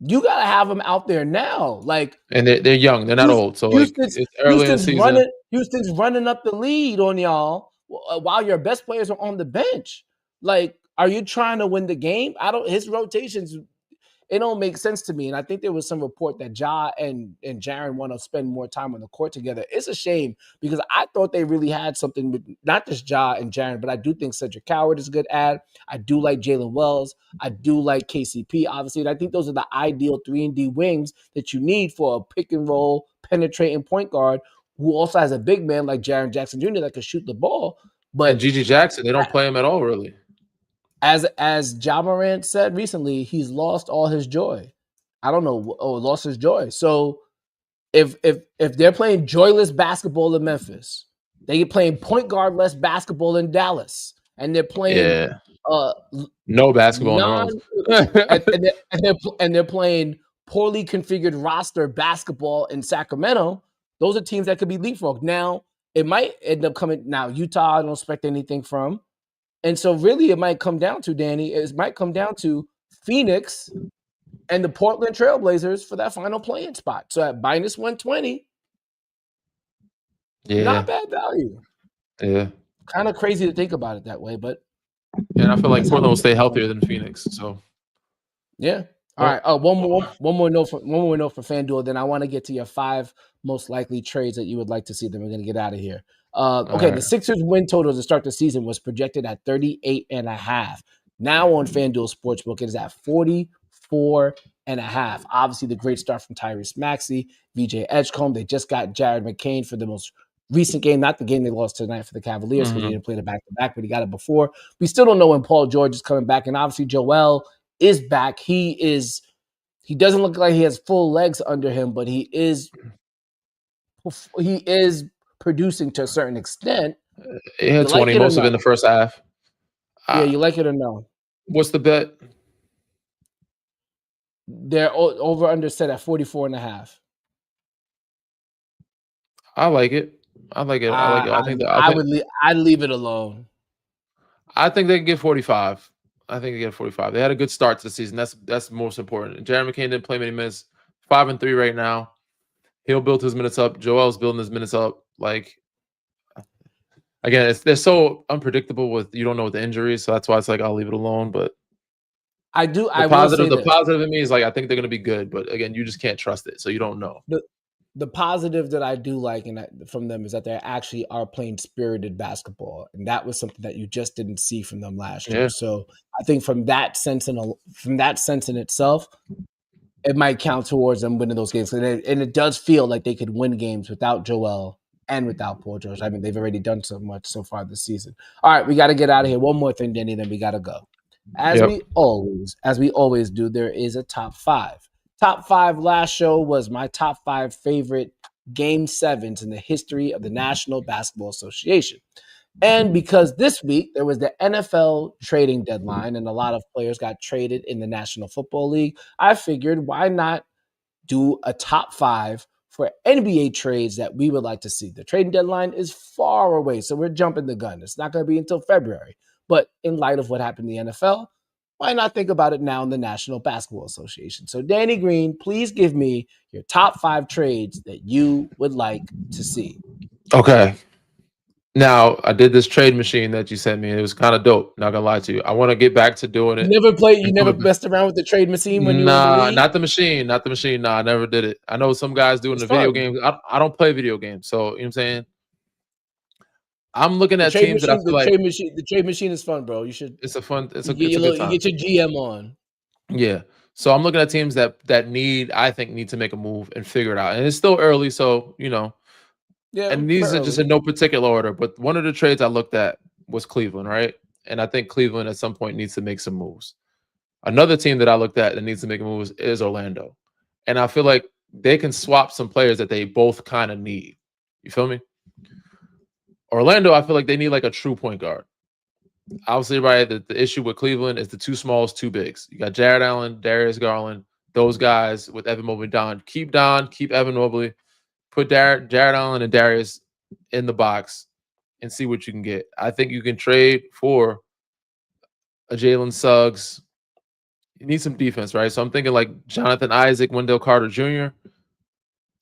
You gotta have them out there now. Like And they're young. They're not old. So like Houston's it's early in the season. Houston's running up the lead on y'all while your best players are on the bench. Like, are you trying to win the game? His rotations, it don't make sense to me. And I think there was some report that Ja and Jaren want to spend more time on the court together. It's a shame because I thought they really had something with not just Ja and Jaren, but I do think Cedric Coward is a good ad. I do like Jalen Wells. I do like KCP, obviously. And I think those are the ideal 3-and-D wings that you need for a pick and roll penetrating point guard who also has a big man like Jaren Jackson Jr. that can shoot the ball. And But Gigi Jackson, they don't play him at all, really. as Ja Morant said recently, he's lost all his joy. I don't know, lost his joy. So if they're playing joyless basketball in Memphis, they get playing point guard less basketball in Dallas, and they're playing Yeah, uh no basketball in New non Orleans. and they're playing poorly configured roster basketball in Sacramento. Those are teams that could be leapfrogged. Now it might end up coming. Now Utah, I don't expect anything from. And so really it might come down to, Danny, Phoenix and the Portland Trailblazers for that final playing spot. So at minus 120, Yeah, not bad value. yeah. Kind of crazy to think about it that way, but And I feel like that's how Portland will we stay get it. healthier than Phoenix. So Yeah. All right. One more note for FanDuel. Then I want to get to your 5 most likely trades that you would like to see. Then we're going to get out of here. Okay. right. The Sixers win total to start the season was projected at 38.5. Now on FanDuel Sportsbook, it is at 44.5. Obviously, the great start from Tyrese Maxey, VJ Edgecombe. They just got Jared McCain for the most recent game, not the game they lost tonight for the Cavaliers because he didn't play the back-to-back, but he got it before. We still don't know when Paul George is coming back, and obviously Joel is back. He doesn't look like he has full legs under him, but he is producing to a certain extent. He had You like 20, it or most of it in no? the first half. Yeah, you like it or no? What's the bet? They're over under set at 44.5. I like it. I like it. I like it. I'd leave it alone. I think they can get 45. I think they get 45. They had a good start to the season. That's most important. Jared McCain didn't play many minutes. 5-3 right now. He'll build his minutes up. Joel's building his minutes up. Like, again, they're so unpredictable with you don't know what the injuries, so that's why it's like I'll leave it alone. But I will say the this. positive in me is like I think they're gonna be good, but again, you just can't trust it, so you don't know. The positive that I do like from them is that they actually are playing spirited basketball, and that was something that you just didn't see from them last year. So I think from that sense in itself, it might count towards them winning those games, and it does feel like they could win games without Joel and without Paul George. I mean, they've already done so much so far this season. All right, we got to get out of here. One more thing, Danny, then we got to go. As we always do, there is a top 5. Top 5 last show was my top 5 favorite game 7s in the history of the National Basketball Association. And because this week there was the NFL trading deadline and a lot of players got traded in the National Football League, I figured why not do a top 5 for NBA trades that we would like to see. The trading deadline is far away, so we're jumping the gun. It's not going to be until February. But in light of what happened in the NFL, why not think about it now in the National Basketball Association? So, Danny Green, please give me your top 5 trades that you would like to see. Okay. Now, I did this trade machine that you sent me. It was kind of dope. Not gonna lie to you. I want to get back to doing it. You never messed around with the trade machine when you were in the league? Not the machine. Not the machine. Nah, I never did it. I know some guys do it in the video games. I don't play video games, so you know what I'm saying. I'm looking at teams that I feel like the trade machine is fun, bro. You should. It's a good time. You get your GM on. Yeah. So I'm looking at teams that I think need to make a move and figure it out. And it's still early, so you know. Yeah. And these are just in no particular order. But one of the trades I looked at was Cleveland, right? And I think Cleveland at some point needs to make some moves. Another team that I looked at that needs to make moves is Orlando. And I feel like they can swap some players that they both kind of need. You feel me? Orlando, I feel like they need like a true point guard. Obviously, right, the issue with Cleveland is the 2 smalls, 2 bigs. You got Jared Allen, Darius Garland, those guys with Evan Mobley, Don. Keep Evan Mobley, put Jared Allen and Darius in the box and see what you can get. I think you can trade for a Jalen Suggs. You need some defense, right? So I'm thinking like Jonathan Isaac, Wendell Carter Jr.,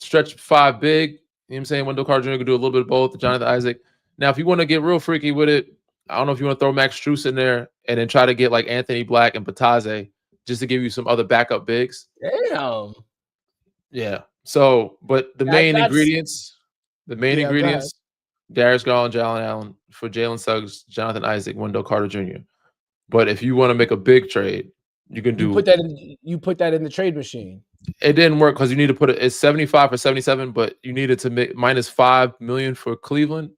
stretch 5 big. You know what I'm saying? Wendell Carter Jr. could do a little bit of both. Jonathan Isaac. Now, if you want to get real freaky with it, I don't know if you want to throw Max Strus in there and then try to get like Anthony Black and Pataze just to give you some other backup bigs. Damn. Yeah. So, but the main ingredients, Darius Garland, Jalen Allen for Jalen Suggs, Jonathan Isaac, Wendell Carter Jr. But if you want to make a big trade, you can do. You put that in the trade machine. It didn't work because you need to put it's 75 for 77, but you needed to make -$5 million for Cleveland.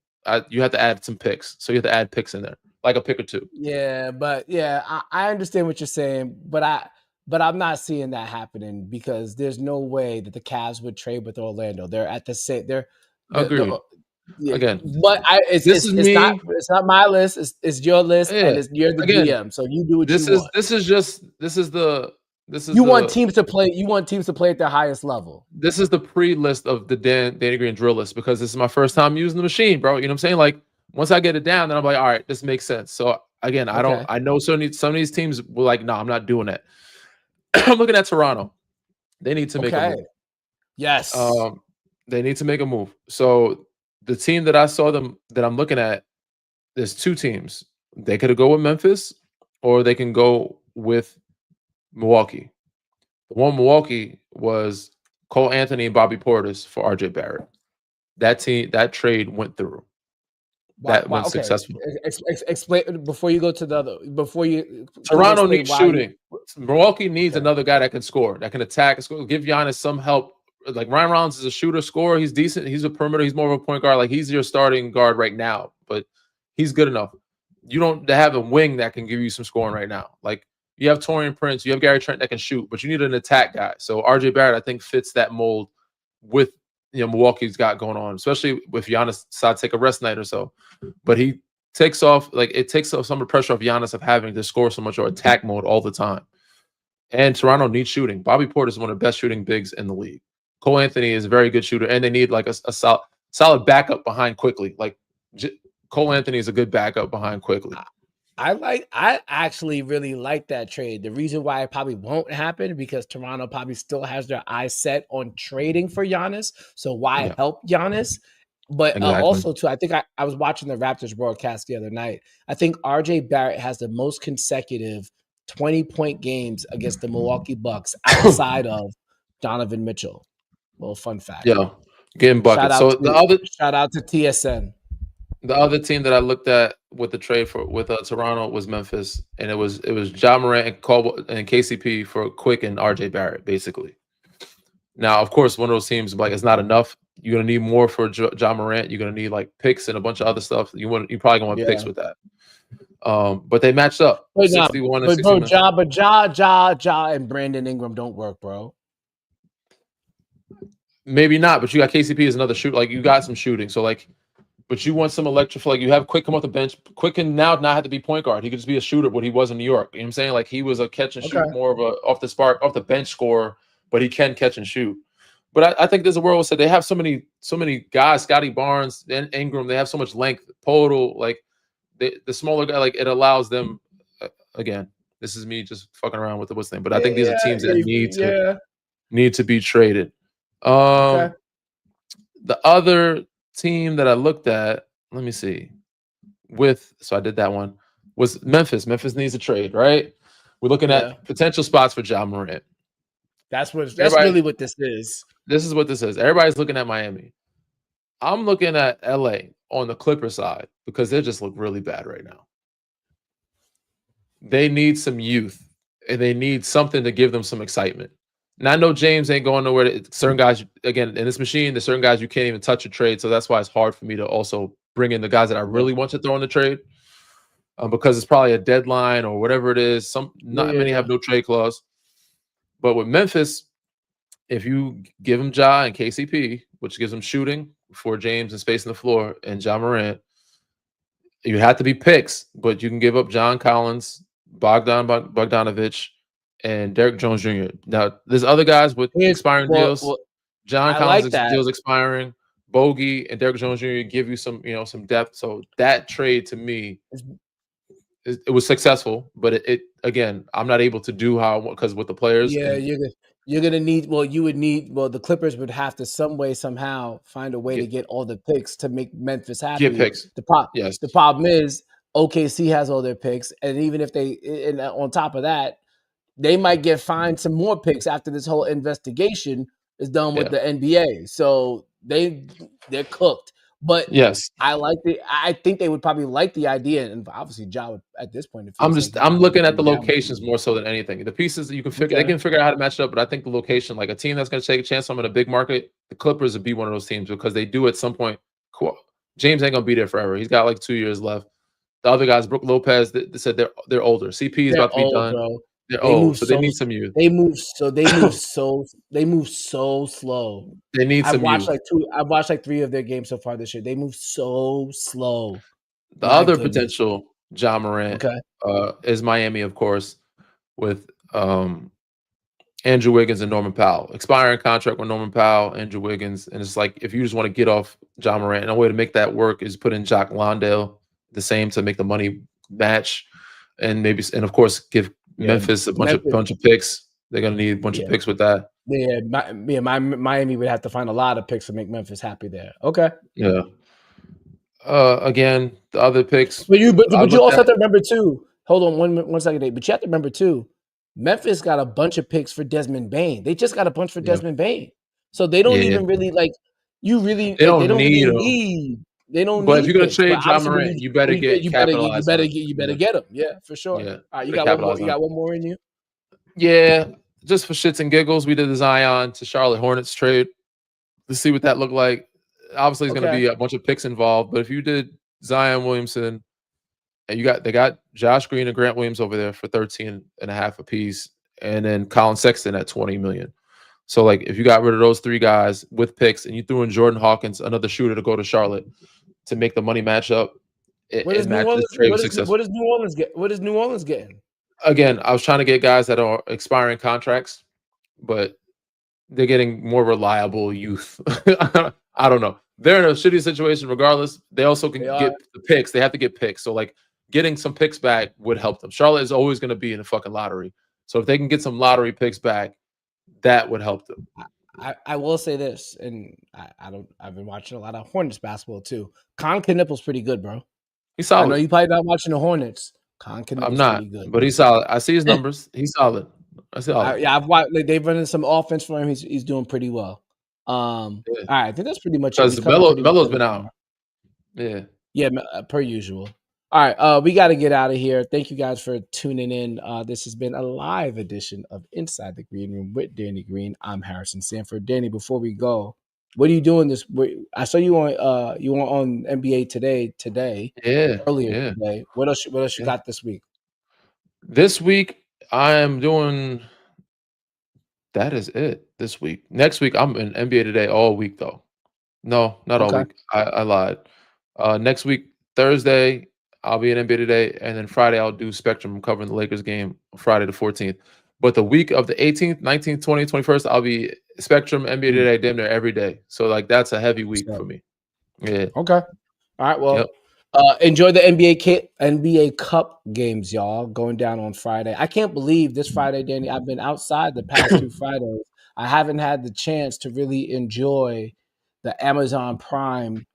You have to add some picks, so you have to add picks in there, like a pick or 2. Yeah, but I understand what you're saying, but I'm not seeing that happening because there's no way that the Cavs would trade with Orlando. They're at the same. Agreed. Again, but it's not my list. It's your list, and you're the GM, so you do what you want. You want teams to play at their highest level. This is the pre-list of the Danny Green drill list because this is my first time using the machine, bro. You know what I'm saying? Like once I get it down, then I'm like, all right, this makes sense. So again, I know some of these teams were like, no, I'm not doing that. I'm looking at Toronto. They need to make a move. Yes. They need to make a move. So the team that I saw them that I'm looking at, there's 2 teams. They could go with Memphis or they can go with Milwaukee. The one Milwaukee was Cole Anthony and Bobby Portis for RJ Barrett. That trade went through. That went successful. Explain before you go to the other. Toronto needs shooting. Milwaukee needs another guy that can score, that can attack, give Giannis some help. Like Ryan Rollins is a shooter, scorer. He's decent. He's a perimeter. He's more of a point guard. Like he's your starting guard right now, but he's good enough. You don't have a wing that can give you some scoring right now. Like you have Taurean Prince, you have Gary Trent that can shoot, but you need an attack guy. So RJ Barrett, I think, fits that mold with Milwaukee's got going on, especially if Giannis decides to take a rest night or so. But he takes off some of the pressure off Giannis of having to score so much or attack mode all the time. And Toronto needs shooting. Bobby Porter is one of the best shooting bigs in the league. Cole Anthony is a very good shooter, and they need like a solid backup behind quickly. Like Cole Anthony is a good backup behind quickly. I actually really like that trade. The reason why it probably won't happen because Toronto probably still has their eyes set on trading for Giannis. So why Yeah, help Giannis? But exactly. also too, I think I was watching the Raptors broadcast the other night. I think RJ Barrett has the most consecutive 20-point games against the Milwaukee Bucks outside of Donovan Mitchell. Little fun fact. Yeah, getting Shout buckets. out So to TSN. the other team that I looked at with the trade for with Toronto was Memphis, and it was Ja Morant and KCP for Quick and RJ Barrett, basically. Now, of course, one of those teams like it's not enough. You're gonna need more for Ja Morant. You're gonna need like picks and a bunch of other stuff. You probably gonna want picks Yeah. with that. But they matched up But no, 61 and but bro, 69. Ja and Brandon Ingram don't work, bro. Maybe not, but you got KCP as another shoot. Like you got some shooting, so like, but you want some electric. Like you have Quick come off the bench. Quick can now not have to be point guard. He could just be a shooter. What he was in New York. You know what I'm saying? Like he was a catch and shoot, Okay. more of a off the bench scorer, but he can catch and shoot. But I think there's a world so they have so many guys, Scotty Barnes and Ingram. They have so much length total. Like the smaller guy, like it allows them. Again, this is me just fucking around with what's name. But I think these are teams that need to be traded. Okay. The other team that I looked at, let me see. So I did that one, was Memphis. Memphis needs a trade, right? We're looking at potential spots for Ja Morant. That's really what this is. This is what this is. Everybody's looking at Miami. I'm looking at LA on the Clipper side because they just look really bad right now. They need some youth and they need something to give them some excitement. And I know James ain't going nowhere. Certain guys, again, in this machine, there's certain guys you can't even touch a trade. So that's why it's hard for me to also bring in the guys that I really want to throw in the trade because it's probably a deadline or whatever it is. Not many have no trade clause. But with Memphis, if you give them Ja and KCP, which gives them shooting for James and space in the floor, and Ja Morant, you have to be picks, but you can give up John Collins, Bogdanovich, and Derek Jones Jr. Now, there's other guys with expiring deals. John Collins' deal's expiring. Bogey and Derek Jones Jr. give you some depth. So that trade to me, it was successful, but it again, I'm not able to do how because with the players. Yeah, you're gonna need. Well, you would need. Well, the Clippers would have to some way somehow find a way to get all the picks to make Memphis happy. Get picks. The problem is OKC has all their picks, and even if and on top of that, they might get fined some more picks after this whole investigation is done with the NBA. So they're cooked. But I think they would probably like the idea, and obviously Ja would at this point. I'm looking at the locations more so than anything. The pieces that you can figure, they can figure out how to match it up. But I think the location, like a team that's going to take a chance on in a big market, the Clippers would be one of those teams because they do at some point. James ain't going to be there forever. He's got like 2 years left. The other guys, Brook Lopez, they said they're older. CP is about to be done. Bro. They're old, so they need some youth. They move so slow. They need some youth. I've watched like 3 of their games so far this year. They move so slow. The other potential Ja Morant is Miami, of course, with Andrew Wiggins and Norman Powell. Expiring contract with Norman Powell, Andrew Wiggins. And it's like if you just want to get off Ja Morant, and a way to make that work is put in Jock Landale, the same to make the money match. And of course give Memphis a bunch of picks. They're gonna need a bunch of picks with that. Miami would have to find a lot of picks to make Memphis happy there. Okay. Yeah. Again, the other picks. But you also have to remember too. Hold on one second, Dave. But you have to remember too. Memphis got a bunch of picks for Desmond Bain. They just got a bunch for Desmond Bain. So they don't even really like. You really they don't need. They don't. But if you're gonna trade Ja Morant, you better get. You better get him. Yeah, for sure. Yeah. All right, you got one more. You got one more in you. Yeah, just for shits and giggles, we did the Zion to Charlotte Hornets trade to see what that looked like. Obviously, there's going to be a bunch of picks involved, but if you did Zion Williamson and they got Josh Green and Grant Williams over there for 13.5 apiece, and then Colin Sexton at $20 million. So, like, if you got rid of those 3 guys with picks and you threw in Jordan Hawkins, another shooter to go to Charlotte to make the money match up, what does New Orleans getting? again, I was trying to get guys that are expiring contracts, but they're getting more reliable youth. I don't know. They're in a shitty situation regardless. They also They can are. get the picks. They have to get picks. So like getting some picks back would help them. Charlotte is always going to be in the fucking lottery. So if they can get some lottery picks back, that would help them. I will say this, and I've been watching a lot of Hornets basketball too. Con Knipple's pretty good, bro. He's I know solid. you probably not watching the Hornets. Con I'm Knipple's not, pretty good. but he's solid. I see his numbers. He's solid. I see all. Yeah, I've watched. Like, they've run some offense for him. He's doing pretty well. All right, I think that's pretty much it. We Because covered pretty much Melo's been everything. out. Yeah. Yeah, per usual. All right, we got to get out of here. Thank you guys for tuning in. This has been a live edition of Inside the Green Room with Danny Green. I'm Harrison Sanford. Danny, before we go, what are you doing this? I saw you on NBA today. Yeah. Earlier Yeah. today. What else you got this week? This week I am doing. That is it. This week. Next week I'm in NBA Today all week though. No, not all Okay. week. I lied. Next week Thursday I'll be in NBA Today, and then Friday I'll do Spectrum covering the Lakers game Friday the 14th. But the week of the 18th, 19th, 20th, 21st, I'll be Spectrum NBA Today damn near every day. So like that's a heavy week for me. Yeah. Okay. All right. Well, Yep. enjoy the NBA Cup games, y'all. Going down on Friday. I can't believe this Friday, Danny. I've been outside the past 2 Fridays. I haven't had the chance to really enjoy the Amazon Prime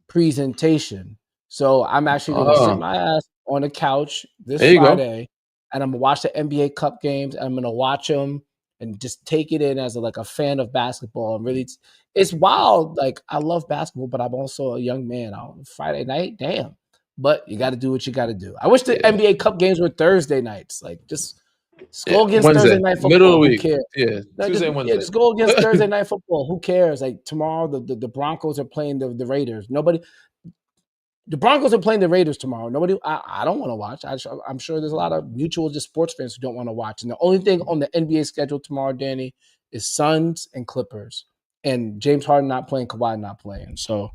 presentation. So I'm actually going to sit my ass on the couch this There you go. Friday, and I'm going to watch the NBA Cup games. I'm going to watch them and just take it in as a fan of basketball. And really, it's wild. Like, I love basketball, but I'm also a young man. On Friday night, damn. But you got to do what you got to do. I wish the NBA Cup games were Thursday nights. Like, just go against Wednesday, Thursday night football. middle of the Who week. cares? Yeah, Tuesday and Wednesday. Just go against Thursday night football. Who cares? Like, tomorrow, the Broncos are playing the Raiders. The Broncos are playing the Raiders tomorrow. I don't want to watch. I'm sure there's a lot of mutual just sports fans who don't want to watch. And the only thing on the NBA schedule tomorrow, Danny, is Suns and Clippers. And James Harden not playing, Kawhi not playing. So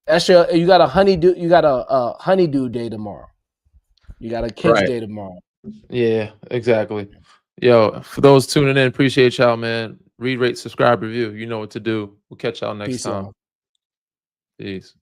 that's you got a honeydew day tomorrow. You got a kids day tomorrow. Yeah, exactly. Yo, for those tuning in, appreciate y'all, man. Read, rate, subscribe, review. You know what to do. We'll catch y'all next time. Peace.